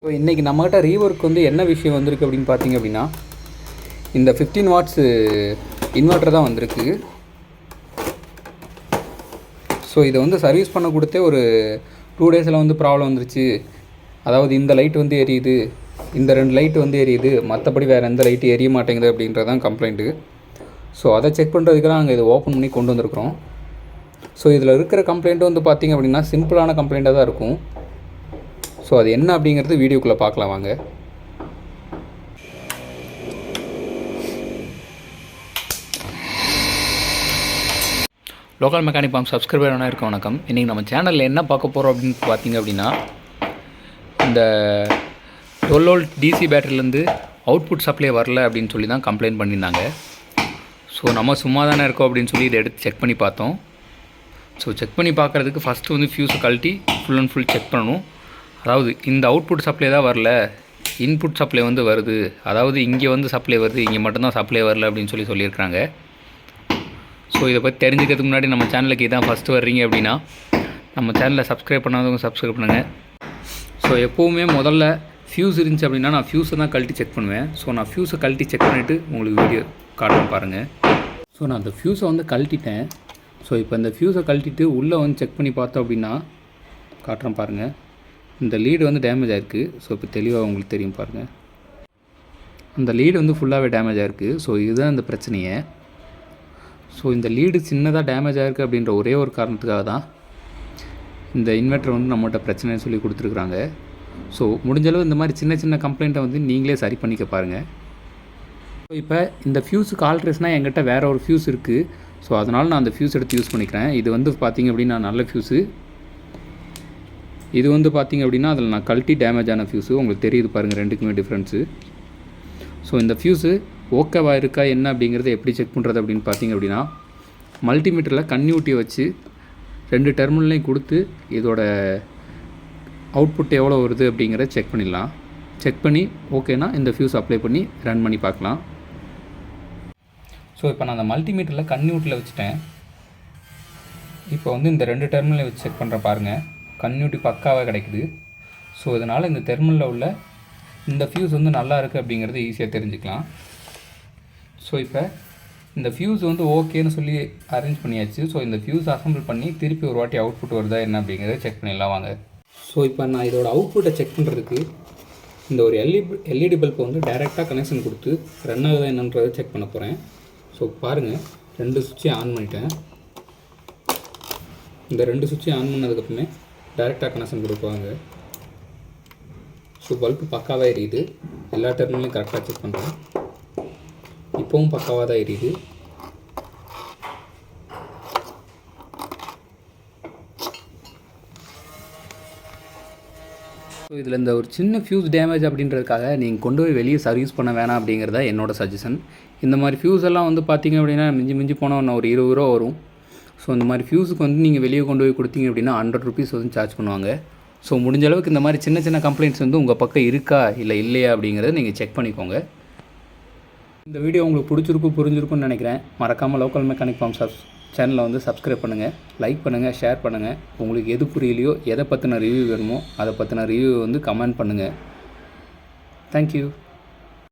So இன்றைக்கி நம்மகிட்ட rework வந்து என்ன விஷயம் வந்திருக்கு அப்படின்னு பார்த்தீங்க அப்படின்னா, இந்த 15 வாட்ஸு இன்வெர்ட்டர் தான் வந்திருக்கு. ஸோ இதை வந்து சர்வீஸ் பண்ண கொடுத்தே ஒரு 2 டேஸில் வந்து ப்ராப்ளம் வந்துருச்சு. அதாவது இந்த லைட் வந்து எரியுது, இந்த 2 லைட்டு வந்து எரியுது, மற்றபடி வேறு எந்த லைட்டு எரிய மாட்டேங்குது அப்படின்றதான் கம்ப்ளைண்ட்டு. ஸோ அதை செக் பண்ணுறதுக்கு தான் நாங்கள் இதை ஓப்பன் பண்ணி கொண்டு வந்திருக்கிறோம். ஸோ இதில் இருக்கிற கம்ப்ளைண்ட்டு வந்து பார்த்திங்க அப்படின்னா சிம்பிளான கம்ப்ளைண்ட்டாக தான் இருக்கும். ஸோ அது என்ன அப்படிங்கிறது வீடியோக்குள்ளே பார்க்கலாம் வாங்க. லோக்கல் மெக்கானிக் பாம் சப்ஸ்கிரைபர் வேணா இருக்க வணக்கம். இன்றைக்கி நம்ம சேனலில் என்ன பார்க்க போகிறோம் அப்படின்னு பார்த்தீங்க அப்படின்னா, இந்த 12 வோல்ட் டிசி பேட்டரியிலேருந்து அவுட்புட் சப்ளை வரல அப்படின்னு சொல்லி தான் கம்ப்ளைண்ட் பண்ணியிருந்தாங்க. ஸோ நம்ம சும்மா தானே இருக்கோம் அப்படின்னு சொல்லி இதை எடுத்து செக் பண்ணி பார்த்தோம். ஸோ செக் பண்ணி பார்க்குறதுக்கு ஃபஸ்ட்டு வந்து ஃபியூஸை கழட்டி ஃபுல் அண்ட் ஃபுல் செக் பண்ணணும். அதாவது இந்த அவுட்புட் சப்ளை தான் வரல, இன்புட் சப்ளை வந்து வருது, அதாவது இங்கே வந்து சப்ளை வருது, இங்கே மட்டும்தான் சப்ளை வரல அப்படின்னு சொல்லியிருக்காங்க. ஸோ இதை பற்றி தெரிஞ்சுக்கிறதுக்கு முன்னாடி நம்ம சேனலுக்கு இதான் ஃபஸ்ட்டு வர்றீங்க அப்படின்னா நம்ம சேனலை சப்ஸ்கிரைப் பண்ணாதவங்க சப்ஸ்கிரைப் பண்ணுங்கள். ஸோ எப்போவுமே முதல்ல ஃபியூஸ் இருந்துச்சு அப்படின்னா நான் ஃபியூஸை தான் கழட்டி செக் பண்ணுவேன். ஸோ நான் ஃபியூஸை கழட்டி செக் பண்ணிவிட்டு உங்களுக்கு வீடியோ காட்டுறேன் பாருங்கள். ஸோ நான் அந்த ஃபியூஸை வந்து கழட்டிட்டேன். ஸோ இப்போ இந்த ஃபியூஸை கழட்டிட்டு உள்ளே வந்து செக் பண்ணி பார்த்தோம் அப்படின்னா காட்டுறேன் பாருங்கள். இந்த லீடு வந்து டேமேஜ் ஆகிருக்கு. ஸோ இப்போ தெளிவாக உங்களுக்கு தெரியும் பாருங்கள். அந்த லீடு வந்து ஃபுல்லாகவே டேமேஜ் ஆகிருக்கு. ஸோ இதுதான் இந்த பிரச்சனையே. ஸோ இந்த லீடு சின்னதாக டேமேஜ் ஆகிருக்கு அப்படின்ற ஒரே ஒரு காரணத்துக்காக தான் இந்த இன்வெர்ட்டர் வந்து நம்மகிட்ட பிரச்சனைன்னு சொல்லி கொடுத்துருக்குறாங்க. ஸோ முடிஞ்சளவு இந்த மாதிரி சின்ன சின்ன கம்ப்ளைண்ட்டை வந்து நீங்களே சரி பண்ணிக்க பாருங்கள். ஸோ இப்போ இந்த ஃபியூஸுக்கு ஆல்ட்ரேஷனாக என்கிட்ட வேறு ஒரு ஃபியூஸ் இருக்குது. ஸோ அதனால் நான் அந்த ஃபியூஸ் எடுத்து யூஸ் பண்ணிக்கிறேன். இது வந்து பார்த்திங்க அப்படின்னா நல்ல ஃபியூஸு. இது வந்து பார்த்திங்க அப்படின்னா அதில் நான் கழட்டி டேமேஜ் ஆன ஃபியூஸு. உங்களுக்கு தெரியுது பாருங்கள் ரெண்டுக்குமே டிஃப்ரென்ஸு. ஸோ இந்த ஃபியூஸு ஓகேவா இருக்கா என்ன அப்படிங்கிறத எப்படி செக் பண்ணுறது அப்படின்னு பார்த்திங்க அப்படின்னா, மல்டிமீட்டரில் கன்னியூட்டியை வச்சு 2 டெர்மினல்லையும் கொடுத்து இதோட அவுட்புட் எவ்வளோ வருது அப்படிங்கிறத செக் பண்ணிடலாம். செக் பண்ணி ஓகேனா இந்த ஃபியூஸ் அப்ளை பண்ணி ரன் பண்ணி பார்க்கலாம். ஸோ இப்போ நான் அந்த மல்டிமீட்டரில் கன்னியூட்டியில் வச்சுட்டேன். இப்போ வந்து இந்த 2 டெர்மினலை வச்சு செக் பண்ணுற பாருங்கள். கன்னியூட்டி பக்காவாக கிடைக்குது. ஸோ இதனால் இந்த டெர்மினலில் உள்ள இந்த ஃபியூஸ் வந்து நல்லா இருக்குது அப்படிங்கிறது ஈஸியாக தெரிஞ்சுக்கலாம். ஸோ இப்போ இந்த ஃபியூஸ் வந்து ஓகேன்னு சொல்லி அரேஞ்ச் பண்ணியாச்சு. ஸோ இந்த ஃபியூஸ் அசம்பிள் பண்ணி திருப்பி ஒரு வாட்டி அவுட்புட் வருதா என்ன அப்படிங்கிறத செக் பண்ணிடலாம் வாங்க. ஸோ இப்போ நான் இதோட அவுட்புட்டை செக் பண்ணுறதுக்கு இந்த ஒரு எல்இடி பல்பை வந்து டைரெக்டாக கனெக்ஷன் கொடுத்து ரன் ஆகுதா என்னன்றதை செக் பண்ண போகிறேன். ஸோ பாருங்கள், 2 சுவிட்சையும் ஆன் பண்ணிட்டேன். இந்த 2 சுவிட்சையும் ஆன் பண்ணதுக்கப்புறமே டைரெக்டாக கனெக்ஷன் கொடுப்பாங்க. ஸோ பல்பு பக்காவாக எரியுது. எல்லா டெர்மினலையும் கரெக்டாக செக் பண்ணுறேன். இப்போவும் பக்காவாக தான் எரியுது. ஸோ இதில் இந்த ஒரு சின்ன ஃபியூஸ் டேமேஜ் அப்படின்றதுக்காக நீங்கள் கொண்டு போய் வெளியே சர்வீஸ் பண்ண வேணாம் அப்படிங்கிறத என்னோடய சஜஷன். இந்த மாதிரி ஃபியூஸ் எல்லாம் வந்து பார்த்திங்க அப்படின்னா மிஞ்சி போனால் ஒரு 20 ரூபா வரும். ஸோ இந்த மாதிரி ஃபியூஸுக்கு வந்து நீங்கள் வெளியே கொண்டு போய் கொடுத்தீங்க அப்படின்னா 100 ருபீஸ் வந்து சார்ஜ் பண்ணுவாங்க. ஸோ முடிஞ்ச அளவுக்கு இந்த மாதிரி சின்ன சின்ன கம்ப்ளைண்ட்ஸ் வந்து உங்கள் பக்கம் இருக்கா இல்லை இல்லையா அப்படிங்கிறத நீங்கள் செக் பண்ணிக்கோங்க. இந்த வீடியோ உங்களுக்கு புரிஞ்சிருக்கும்னு நினைக்கிறேன். மறக்காமல் லோக்கல் மெக்கானிக் பாம் சேனலை வந்து சப்ஸ்கிரைப் பண்ணுங்கள், லைக் பண்ணுங்கள், ஷேர் பண்ணுங்கள். உங்களுக்கு எது புரியலையோ, எதை பற்றின ரிவ்யூ வேணுமோ அதை பற்றின ரிவ்யூ வந்து கமெண்ட் பண்ணுங்கள். தேங்க்யூ.